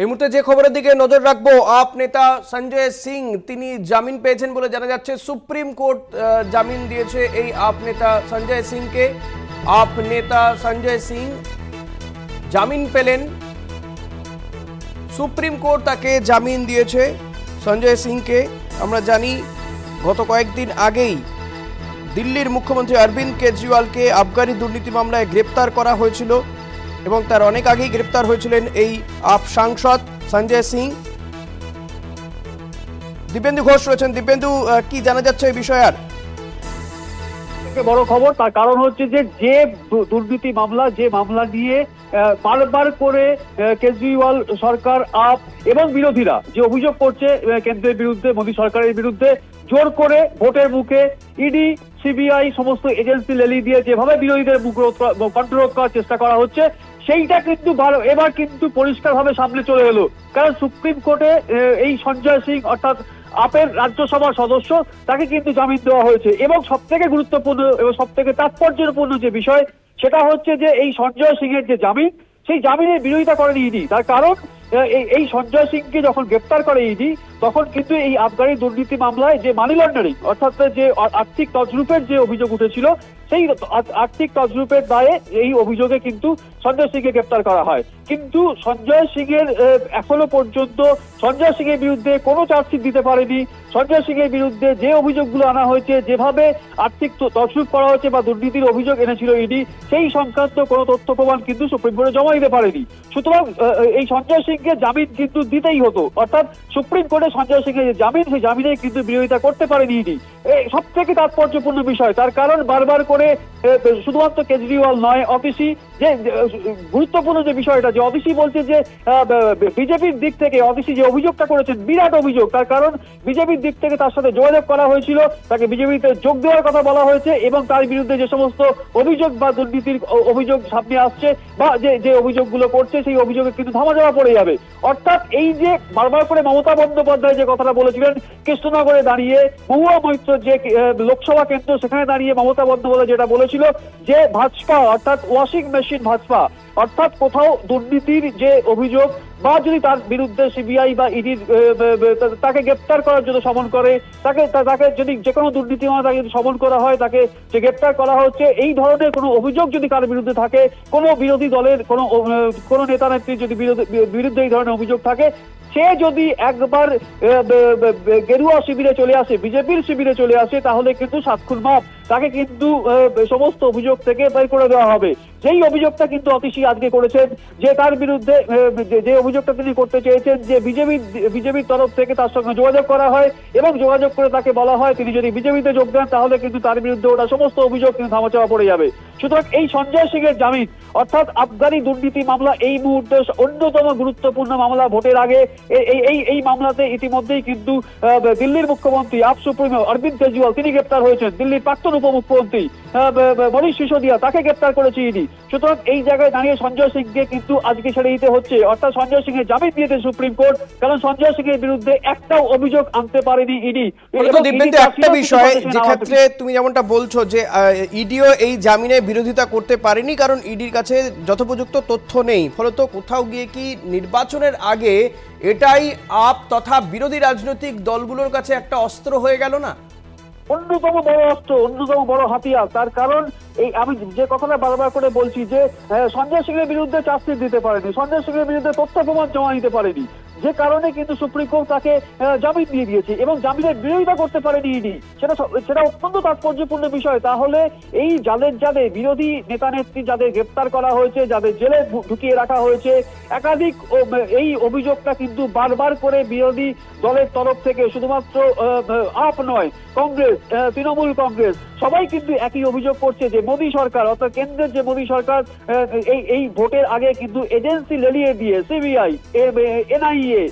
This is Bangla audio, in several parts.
এই মুহূর্তে যে খবরের দিকে নজর রাখবো, আপ নেতা সঞ্জয় সিং তিনি জামিন পেয়েছেন বলে জানা যাচ্ছে। সুপ্রিম কোর্ট জামিন দিয়েছে এই আপ নেতা সঞ্জয় সিংকে। আপ নেতা সঞ্জয় সিং জামিন পেলেন, সুপ্রিম কোর্ট তাকে জামিন দিয়েছে সঞ্জয় সিংকে। আমরা জানি গত কয়েকদিন আগেই দিল্লির মুখ্যমন্ত্রী অরবিন্দ কেজরিওয়ালকে আবগারি দুর্নীতি মামলায় গ্রেপ্তার করা হয়েছিল এবং তার অনেক আগেই গ্রেপ্তার হয়েছিলেন এই আপ সাংসদ সঞ্জয় সিং। দীপেন্দু ঘোষ রয়েছেন। দীপেন্দু, কি জানা যাচ্ছে এই বিষয়ে? আর বড় খবর, তার কারণ হচ্ছে যে দুর্নীতি মামলা, যে মামলা নিয়ে বারবার করে কেজরিওয়াল সরকার, আপ এবং বিরোধীরা যে অভিযোগ করছে কেন্দ্রের বিরুদ্ধে, মোদী সরকারের বিরুদ্ধে, জোর করে ভোটের মুখে ইডি, সিবিআই সমস্ত এজেন্সি লেলি দিয়ে যেভাবে বিরোধীদের মুখ কন্ট্রোল করার চেষ্টা করা হচ্ছে, সেইটা কিন্তু এবার কিন্তু পরিষ্কারভাবে সামনে চলে এলো। কারণ সুপ্রিম কোর্টে এই সঞ্জয় সিং অর্থাৎ আপের রাজ্যসভার সদস্য, তাকে কিন্তু জামিন দেওয়া হয়েছে। এবং সব থেকে গুরুত্বপূর্ণ এবং সব থেকে তাৎপর্যপূর্ণ যে বিষয়, সেটা হচ্ছে যে এই সঞ্জয় সিং এর যে জামিন, সেই জামিনের বিরোধিতা করেনি ইডি। তার কারণ এই সঞ্জয় সিংকে যখন গ্রেপ্তার করে ইডি, তখন কিন্তু এই আবগারি দুর্নীতি মামলায় যে মানি লন্ডারিং অর্থাৎ যে আর্থিক তছরূপের যে অভিযোগ উঠেছিল, সেই আর্থিক তছরূপের দায়ে এই অভিযোগে কিন্তু সঞ্জয় সিংকে গ্রেপ্তার করা হয়। কিন্তু সঞ্জয় সিং এর এখনো পর্যন্ত সঞ্জয় সিং এর বিরুদ্ধে কোনো চার্জশিট দিতে পারেনি। সঞ্জয় সিং এর বিরুদ্ধে যে অভিযোগগুলো আনা হয়েছে, যেভাবে আর্থিক তছরূপ করা হয়েছে বা দুর্নীতির অভিযোগ এনেছিল ইডি, সেই সংক্রান্ত কোনো তথ্য প্রমাণ কিন্তু সুপ্রিম কোর্টে জমা দিতে পারেনি। সুতরাং এই সঞ্জয় সিংকে জামিন কিন্তু দিতেই হতো। অর্থাৎ সুপ্রিম কোর্টে সঞ্জয় সিং এর যে জামিন, সেই জামিনে কিন্তু বিরোধিতা করতে পারেনি ইডি। সব থেকে তাৎপর্যপূর্ণ বিষয়, তার কারণ বারবার করে শুধুমাত্র কেজরিওয়াল নয়, অফিসি যে গুরুত্বপূর্ণ যে বিষয়টা, যে অফিসি বলছে যে বিজেপির দিক থেকে অফিসি যে অভিযোগটা করেছেন, বিরাট অভিযোগ। তার কারণ বিজেপির দিক থেকে তার সাথে যোগাযোগ করা হয়েছিল, তাকে বিজেপিতে যোগ দেওয়ার কথা বলা হয়েছে, এবং তার বিরুদ্ধে যে সমস্ত অভিযোগ বা দুর্নীতির অভিযোগ সামনে আসছে বা যে অভিযোগগুলো করছে, সেই অভিযোগে কিন্তু ধামাচাপা পড়ে যাবে। অর্থাৎ এই যে বারবার করে মমতা বন্দ্যোপাধ্যায় যে কথাটা বলেছিলেন, কৃষ্ণনগরে দাঁড়িয়ে, মহুয়া মৈত্র যে লোকসভা কেন্দ্র, সেখানে দাঁড়িয়ে মমতা বন্দ্যোপাধ্যায় যেটা বলেছিল যে ভাজপা অর্থাৎ ওয়াশিং মেশিন ভাজপা, অর্থাৎ কোথাও দুর্নীতির যে অভিযোগ বা যদি তার বিরুদ্ধে সিবিআই বা ইডি তাকে গ্রেপ্তার করার জন্য সমন করে, তাকে যদি যে কোনো দুর্নীতি তাকে সমন করা হয়, তাকে যে গ্রেপ্তার করা হচ্ছে, এই ধরনের কোনো অভিযোগ যদি কার বিরুদ্ধে থাকে, কোনো বিরোধী দলের কোনো নেতা নেত্রীর যদি বিরুদ্ধে এই ধরনের অভিযোগ থাকে, সে যদি একবার গেরুয়া শিবিরে চলে আসে, বিজেপির শিবিরে চলে আসে, তাহলে কিন্তু সাতক্ষুর মাপ, তাকে কিন্তু সমস্ত অভিযোগ থেকে বের করে দেওয়া হবে। যেই অভিযোগটা কিন্তু অতীশী আজকে করেছেন, যে তার বিরুদ্ধে যে অভিযোগটা তিনি করতে চেয়েছেন, যে বিজেপির তরফ থেকে তার সঙ্গে যোগাযোগ করা হয় এবং যোগাযোগ করে তাকে বলা হয় তিনি যদি বিজেপিতে যোগ দেন, তাহলে কিন্তু তার বিরুদ্ধে ওটা সমস্ত অভিযোগ কিন্তু ধামাচাপা পড়ে যাবে। সুতরাং এই সঞ্জয় সিং এর জামিন অর্থাৎ আবগারি দুর্নীতি মামলা এই মুহূর্তে অন্যতম গুরুত্বপূর্ণ মামলা। ভোটের আগে এই মামলাতে ইতিমধ্যেই কিন্তু দিল্লির মুখ্যমন্ত্রী আপ সুপ্রিমো অরবিন্দ কেজরিওয়াল তিনি গ্রেপ্তার হয়েছেন। দিল্লির প্রাক্তন উপমুখ্যমন্ত্রী মনীষ সিসোদিয়া, তাকে গ্রেপ্তার করেছে ইডি। সুতরাং এই জায়গায় দাঁড়িয়ে সঞ্জয় সিংকে কিন্তু আজকে ছেড়ে দিতে হচ্ছে, অর্থাৎ সঞ্জয় সিং এর জামিন দিয়েছে সুপ্রিম কোর্ট, কারণ সঞ্জয় সিং এর বিরুদ্ধে একটাও অভিযোগ আনতে পারেনি ইডি। একটা বিষয়, যে ক্ষেত্রে তুমি যেমনটা বলছো যে ইডিও এই জামিনের বিরোধিতা করতে পারেনি, কারণ ইডির কাছে যথোপযুক্ত তথ্য নেই। ফলত কোথাও গিয়ে কি নির্বাচনের আগে এটাই আপ তথা বিরোধী রাজনৈতিক দলগুলোর কাছে একটা অস্ত্র হয়ে গেল না? অন্যতম বড় অস্ত্র, অন্যতম বড় হাতিয়ার। তার কারণ এই আমি যে কথাটা বারবার করে বলছি, যে সঞ্জয় সিং এর বিরুদ্ধে চার্জশিট দিতে পারেনি, সঞ্জয় সিং এর বিরুদ্ধে তথ্য প্রমাণ জমা দিতে পারেনি, যে কারণে কিন্তু সুপ্রিম কোর্ট তাকে জামিন দিয়ে দিয়েছে এবং জামিনের বিরোধিতা করতে পারেনি ইডি। সেটা অত্যন্ত তাৎপর্যপূর্ণ বিষয়। তাহলে এই যাদের বিরোধী নেতা নেত্রী যাদের গ্রেপ্তার করা হয়েছে, যাদের জেলে ঢুকিয়ে রাখা হয়েছে, একাধিক এই অভিযোগটা কিন্তু বারবার করে বিরোধী দলের তরফ থেকে, শুধুমাত্র আপ নয়, কংগ্রেস, তৃণমূল কংগ্রেস, সবাই কিন্তু একই অভিযোগ করছে যে মোদী সরকার অর্থাৎ কেন্দ্রের যে মোদী সরকার এই ভোটের আগে কিন্তু এজেন্সি লেলিয়ে দিয়ে, সিবিআই, এনআইএ,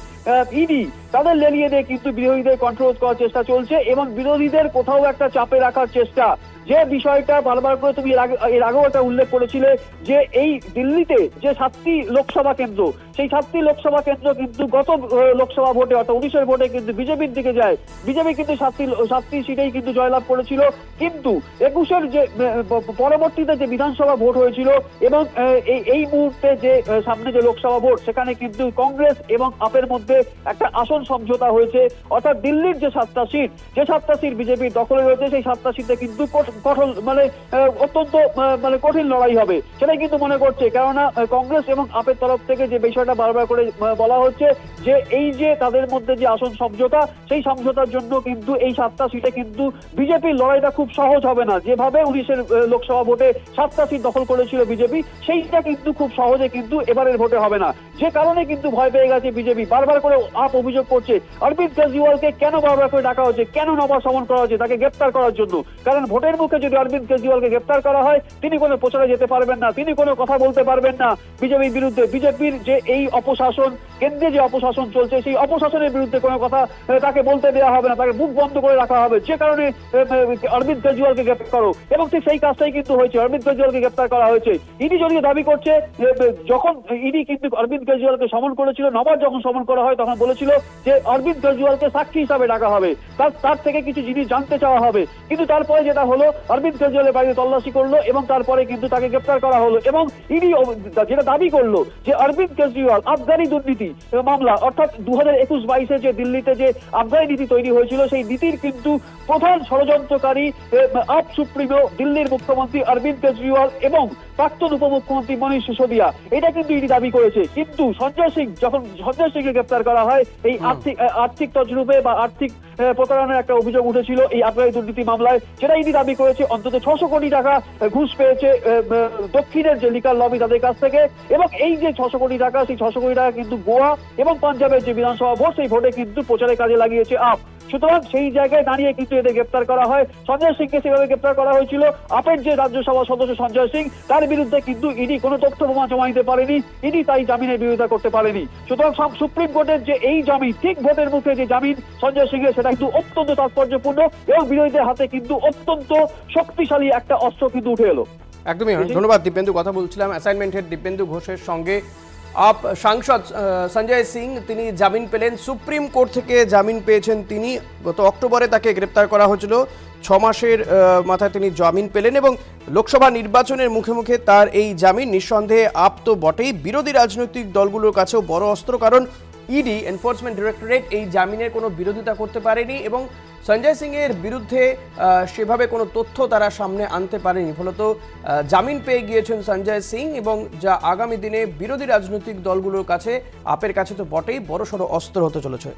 ইডি, তাদের লেলিয়ে দিয়ে কিন্তু বিরোধীদের কন্ট্রোল করার চেষ্টা চলছে এবং বিরোধীদের কোথাও একটা চাপে রাখার চেষ্টা, যে বিষয়টা বারবার করে তুমি এর আগেও একটা উল্লেখ করেছিলে যে এই দিল্লিতে যে 7টি লোকসভা কেন্দ্র, সেই 7টি লোকসভা কেন্দ্র কিন্তু গত লোকসভা ভোটে অর্থাৎ 19-এর ভোটে কিন্তু বিজেপির দিকে যায়। বিজেপি কিন্তু 7টি সিটেই কিন্তু জয়লাভ করেছিল, কিন্তু 21-এর যে পরবর্তীতে যে বিধানসভা ভোট হয়েছিল এবং এই মুহূর্তে যে সামনে যে লোকসভা ভোট, সেখানে কিন্তু কংগ্রেস এবং আপের মধ্যে একটা আসন সমঝোতা হয়েছে। অর্থাৎ দিল্লির যে 7টা সিট, যে 7টা সিট বিজেপির দখলে রয়েছে, সেই 7টা সিটে কিন্তু কঠোর অত্যন্ত কঠিন লড়াই হবে সেটাই কিন্তু মনে করছে। কেননা কংগ্রেস এবং আপের তরফ থেকে যে বিষয়টা বারবার করে বলা হচ্ছে যে এই যে তাদের মধ্যে যে আসন সমঝোতা, সেই সমঝোতার জন্য কিন্তু এই 7টা সিটে কিন্তু বিজেপির লড়াইটা খুব সহজ হবে না। যেভাবে 19-এর লোকসভা ভোটে 7টা সিট দখল করেছিল বিজেপি, সেইটা কিন্তু খুব সহজে কিন্তু এবারের ভোটে হবে না। যে কারণে কিন্তু ভয় পেয়ে গেছে বিজেপি। বারবার করে আপ অভিযোগ করছে অরবিন্দ কেজরিওয়ালকে কেন বারবার করে ডাকা হচ্ছে, কেন নবার সমন করা হচ্ছে তাকে গ্রেপ্তার করার জন্য। কারণ ভোটের মুখে যদি অরবিন্দ কেজরিওয়ালকে গ্রেপ্তার করা হয়, তিনি কোনো প্রচারে যেতে পারবেন না, তিনি কোনো কথা বলতে পারবেন না বিজেপির বিরুদ্ধে। বিজেপির যে এই অপশাসন, কেন্দ্রে যে অপশাসন চলছে, সেই অপশাসনের বিরুদ্ধে কোনো কথা তাকে বলতে দেওয়া হবে না, তাকে মুখ বন্ধ করে রাখা হবে। যে কারণে অরবিন্দ কেজরিওয়ালকে গ্রেপ্তার করো, এবং ঠিক সেই কাজটাই কিন্তু হয়েছে, অরবিন্দ কেজরিওয়ালকে গ্রেপ্তার করা হয়েছে। ইডি যদিও দাবি করছে, যখন ইডি কিন্তু অরবিন্দ কেজরিওয়ালকে সমন করেছিল, নবার যখন সমন করা হয় তখন বলেছিল যে অরবিন্দ কেজরিওয়ালকে সাক্ষী হিসাবে ডাকা হবে, তার থেকে কিছু জিনিস জানতে চাওয়া হবে। কিন্তু তারপরে যেটা হলো, অরবিন্দ কেজরিওয়ালের বাড়িতে তল্লাশি করলো এবং তারপরে কিন্তু তাকে গ্রেপ্তার করা হলো। এবং ইডি যেটা দাবি করলো যে অরবিন্দ কেজরিওয়াল আবগারি দুর্নীতি মামলা, অর্থাৎ 2021-22-এ যে দিল্লিতে যে আবগারি নীতি তৈরি হয়েছিল, সেই নীতির কিন্তু প্রধান ষড়যন্ত্রকারী আপ সুপ্রিমো দিল্লির মুখ্যমন্ত্রী অরবিন্দ কেজরিওয়াল এবং প্রাক্তন উপমুখ্যমন্ত্রী মনীষ সিসোদিয়া, এটা কিন্তু ইডি দাবি করেছে। কিন্তু সঞ্জয় সিং, যখন সঞ্জয় সিংকে গ্রেপ্তার করা হয়, এই আর্থিক তছরূপে বা আর্থিক প্রতারণার একটা অভিযোগ উঠেছিল এই আবগারি দুর্নীতি মামলায়, যেটা ইডি দাবি করেছে অন্তত 600 কোটি টাকা ঘুষ পেয়েছে দক্ষিণের যে লিকার লবি তাদের কাছ থেকে। এবং এই যে 600 কোটি টাকা, সেই 600 কোটি টাকা কিন্তু গোয়া এবং পাঞ্জাবের যে বিধানসভা ভোট, সেই ভোটে কিন্তু প্রচারের কাজে লাগিয়েছে আপ। সুতরাং সেই জায়গায় দাঁড়িয়ে কিন্তু এদের গ্রেপ্তার করা হয়। সঞ্জয় সিংকে সেভাবে গ্রেপ্তার করা হয়েছিল। আপের যে রাজ্যসভা সদস্য সঞ্জয় সিং, তার বিরুদ্ধে কিন্তু ইডি কোনো তথ্য প্রমাণ জমা দিতে পারেনি, ইডি তাই জামিনের বিরোধিতা করতে পারেনি। সুতরাং সুপ্রিম কোর্টের যে এই জামিন, ঠিক ভোটের মুখে যে জামিন সঞ্জয় সিংয়ের, সেটা কিন্তু অত্যন্ত তাৎপর্যপূর্ণ এবং বিরোধীদের হাতে কিন্তু অত্যন্ত শক্তিশালী একটা অস্ত্র কিন্তু উঠে এলো। একদমই ধন্যবাদ দীপেন্দু। কথা বলছিলাম অ্যাসাইনমেন্টের দীপেন্দু ঘোষের সঙ্গে। আপ সাংসদ সঞ্জয় সিং তিনি জামিন পেলেন, সুপ্রিম কোর্ট থেকে জামিন পেয়েছেন তিনি। গত অক্টোবরে তাকে গ্রেপ্তার করা হয়েছিল, 6 মাসের মাথায় তিনি জামিন পেলেন এবং লোকসভা নির্বাচনের মুখে মুখে তার এই জামিন নিঃসন্দেহে আপ তো বটেই, বিরোধী রাজনৈতিক দলগুলোর কাছেও বড় অস্ত্র। কারণ ইডি এনফোর্সমেন্ট ডিরেক্টরেট এই জামিনের কোনো বিরোধিতা করতে পারেনি এবং সঞ্জয় সিংয়ের বিরুদ্ধে সেভাবে কোনো তথ্য তারা সামনে আনতে পারেনি। ফলত জামিন পেয়ে গিয়েছেন সঞ্জয় সিং এবং যা আগামী দিনে বিরোধী রাজনৈতিক দলগুলোর কাছে, আপের কাছে তো বটেই, বড়সড় অস্ত্র হতে চলেছে।